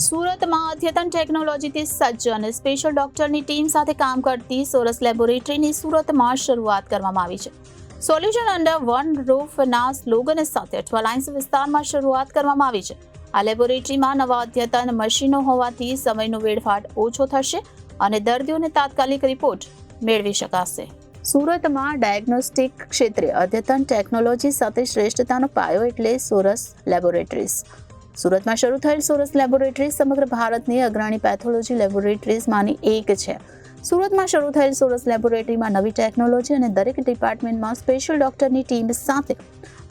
સુરતમાં અદ્યતન ટેકનોલોજીથી સજ્જ અને સ્પેશિયલ ડોક્ટરની ટીમ સાથે કામ કરતી સોરસ લેબોરેટરીની સુરતમાં શરૂઆત કરવામાં આવી છે. સોલ્યુશન અંડર વન રૂફના સ્લોગન સાથે અઠવાલાઇન્સ વિસ્તારમાં શરૂઆત કરવામાં આવી છે. આ લેબોરેટરીમાં નવા અદ્યતન મશીનો હોવાથી સમયનો વેડફાટ ઓછો થશે અને દર્દીઓને તાત્કાલિક રિપોર્ટ મેળવી શકાશે. સુરતમાં ડાયગ્નોસ્ટિક ક્ષેત્રે અદ્યતન ટેકનોલોજી સાથે શ્રેષ્ઠતાનો પાયો એટલે સોરસ લેબોરેટરીઝ. સુરતમાં શરૂ થયેલ સોરસ લેબોરેટરી સમગ્ર ભારતની અગ્રણી પેથોલોજી લેબોરેટરીઝમાંની એક છે. સુરતમાં શરૂ થયેલ સોરસ લેબોરેટરીમાં નવી ટેકનોલોજી અને દરેક ડિપાર્ટમેન્ટમાં સ્પેશિયલ ડોક્ટરની ટીમ સાથે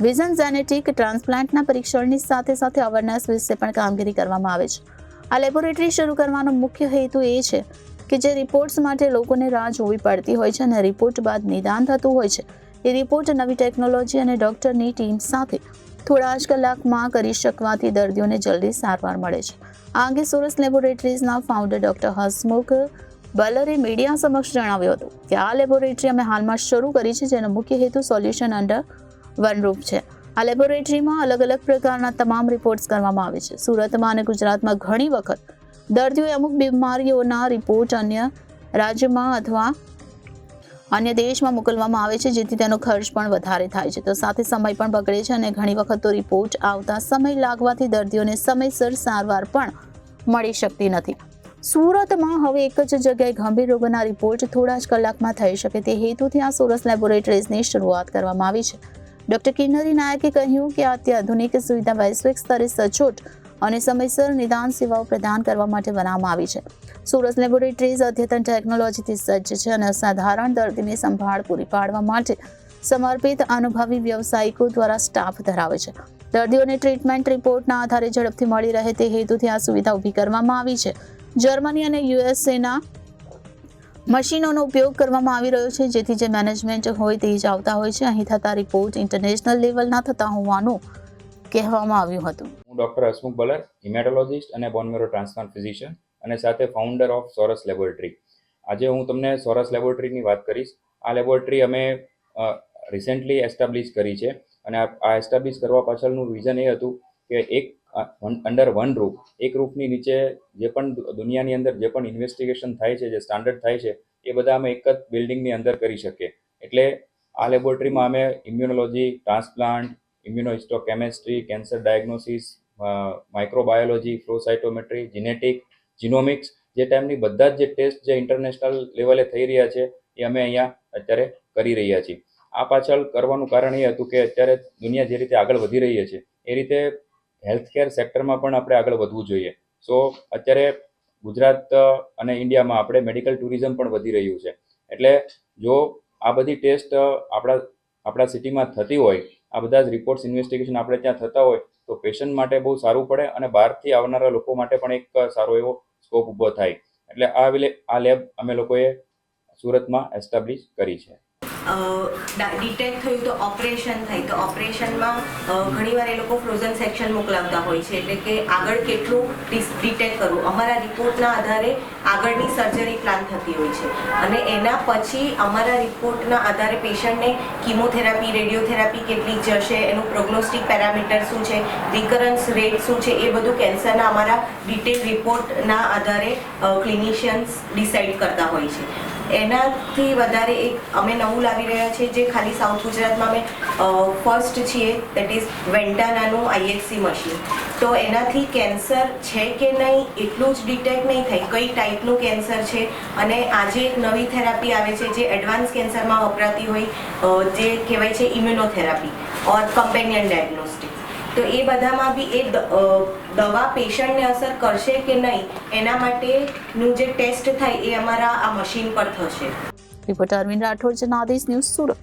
વિઝન જેનેટિક ટ્રાન્સપ્લાન્ટના પરીક્ષણની સાથે અવેરનેસ વિશે પણ કામગીરી કરવામાં આવે છે. આ લેબોરેટરી શરૂ કરવાનો મુખ્ય હેતુ એ છે કે જે રિપોર્ટ્સ માટે લોકોને રાહ જોવી પડતી હોય છે અને રિપોર્ટ બાદ નિદાન થતું હોય છે, એ રિપોર્ટ નવી ટેકનોલોજી અને ડોક્ટરની ટીમ સાથે થોડા જ કલાકમાં કરી શકવાથી દર્દીઓને જલ્દી સારવાર મળે છે. આ અંગે સોરસ લેબોરેટરીઝના ફાઉન્ડર ડોક્ટર હસમુખ બલરે મીડિયા સમક્ષ જણાવ્યું હતું કે આ લેબોરેટરી અમે હાલમાં શરૂ કરી છે, જેનો મુખ્ય હેતુ સોલ્યુશન અંડર વન રૂફ છે. આ લેબોરેટરીમાં અલગ પ્રકારના તમામ રિપોર્ટ્સ કરવામાં આવે છે. સુરતમાં અને ગુજરાતમાં ઘણી વખત દર્દીઓએ અમુક બીમારીઓના રિપોર્ટ અન્ય રાજ્યમાં અથવા અન્ય દેશમાં મોકલવામાં આવે છે, જેથી તેનો ખર્ચ પણ વધારે થાય છે, તો સાથે સમય પણ બગડે છે અને ઘણી વખત તો રિપોર્ટ આવતા સમય લાગવાથી દર્દીઓને સમયસર સારવાર પણ મળી શકતી નથી. સુરતમાં હવે એક જ જગ્યાએ ગંભીર રોગોના રિપોર્ટ થોડા જ કલાકમાં થઈ શકે તે હેતુથી આ સોરસ લેબોરેટરીઝની શરૂઆત કરવામાં આવી છે. ડોક્ટર કિન્નરી નાયકે કહ્યું કે આ અત્યાધુનિક સુવિધા વૈશ્વિક સ્તરે સચોટ અને સમયસર નિદાન સેવાઓ પ્રદાન કરવા માટે બનાવવામાં આવી છે. સોરસ લેબોરેટરીઝ અદ્યતન ટેકનોલોજીથી સજ્જ છે અને અસાધારણ દર્દીની સંભાળ પૂરી પાડવા માટે સમર્પિત અનુભવી વ્યવસાયિકો દ્વારા સ્ટાફ ધરાવે છે. દર્દીઓને ટ્રીટમેન્ટ રિપોર્ટના આધારે ઝડપથી મળી રહે તે હેતુથી આ સુવિધા ઊભી કરવામાં આવી છે. જર્મની અને યુએસએના મશીનોનો ઉપયોગ કરવામાં આવી રહ્યો છે, જેથી જે મેનેજમેન્ટ હોય તે જ આવતા હોય છે. અહીં થતા રિપોર્ટ ઇન્ટરનેશનલ લેવલના થતા હોવાનું કહેવામાં આવ્યું હતું. હું ડૉક્ટર હસમુખ બલર, હિમેટોલોજિસ્ટ અને બોન મેરો ટ્રાન્સપ્લાન્ટ ફિઝિશિયન અને સાથે ફાઉન્ડર ઓફ સોરસ લેબોરેટરી. આજે હું તમને સોરસ લેબોરેટરીની વાત કરીશ. આ લેબોરેટરી અમે રિસેન્ટલી એસ્ટાબ્લિશ કરી છે અને આ એસ્ટાબ્લિશ કરવા પાછળનું રીઝન એ હતું કે એક અંડર વન રૂફ, એક રૂફની નીચે જે પણ દુનિયાની અંદર જે પણ ઇન્વેસ્ટિગેશન થાય છે, જે સ્ટાન્ડર્ડ થાય છે, એ બધા અમે એક જ બિલ્ડિંગની અંદર કરી શકીએ. એટલે આ લેબોરેટરીમાં અમે immunology, transplant, immunohistochemistry, cancer diagnosis, microbiology, flow cytometry, genetic, genomics, જે ટાઈમની બધા જ જે ટેસ્ટ જે ઇન્ટરનેશનલ લેવલે થઈ રહ્યા છે એ અમે અહીંયા અત્યારે કરી રહ્યા છીએ. આ પાછળ કરવાનું કારણ એ હતું કે અત્યારે દુનિયા જે રીતે આગળ વધી રહી છે એ રીતે હેલ્થકેર સેક્ટરમાં પણ આપણે આગળ વધવું જોઈએ. સો અત્યારે ગુજરાત અને ઇન્ડિયામાં આપણે મેડિકલ ટુરિઝમ પણ વધી રહ્યું છે. એટલે જો આ બધી ટેસ્ટ આપણા સિટીમાં થતી હોય, આ બધા જ રિપોર્ટ્સ ઇન્વેસ્ટિગેશન આપણે ત્યાં થતા હોય તો પેશન્ટ માટે બહુ સારું પડે અને બહારથી આવનારા લોકો માટે પણ એક સારો એવો સ્કોપ ઊભો થાય. એટલે આ લેબ અમે લોકોએ સુરતમાં એસ્ટાબ્લિશ કરી છે. ડિટેક્ટ થયું તો ઓપરેશન થાય તો ઓપરેશનમાં ઘણીવાર એ લોકો ફ્રોઝન સેક્શન મોકલાવતા હોય છે, એટલે કે આગળ કેટલું ડિટેક્ટ કરવું, અમારા રિપોર્ટના આધારે આગળની સર્જરી પ્લાન થતી હોય છે અને એના પછી અમારા રિપોર્ટના આધારે પેશન્ટને કિમોથેરાપી, રેડિયોથેરાપી કેટલી જશે, એનું પ્રોગ્નોસ્ટિક પેરામીટર શું છે, રિકરન્સ રેટ શું છે, એ બધું કેન્સરના અમારા ડિટેલ રિપોર્ટના આધારે ક્લિનિશિયન્સ ડિસાઇડ કરતા હોય છે. એનાથી વધારે એક અમે નવું લાવી રહ્યા છીએ, જે ખાલી સાઉથ ગુજરાતમાં અમે ફર્સ્ટ છીએ, દેટ ઇઝ વેન્ટાનાનું આઈએક્સી મશીન. તો એનાથી કેન્સર છે કે નહીં એટલું જ ડિટેક્ટ નહીં થાય, કઈ ટાઈપનું કેન્સર છે, અને આજે એક નવી થેરાપી આવે છે જે એડવાન્સ કેન્સરમાં વપરાતી હોય, જે કહેવાય છે ઇમ્યુનોથેરાપી ઓર કમ્પેનિયન ડાયગ્નોસ્ટિક. તો એ બધામાં બી એ દવા પેશન્ટને અસર કરશે કે નહીં એના માટેનું જે ટેસ્ટ થાય એ અમારા આ મશીન પર થશે. Reporter Arvind Rathod, Janadesh news, Surat.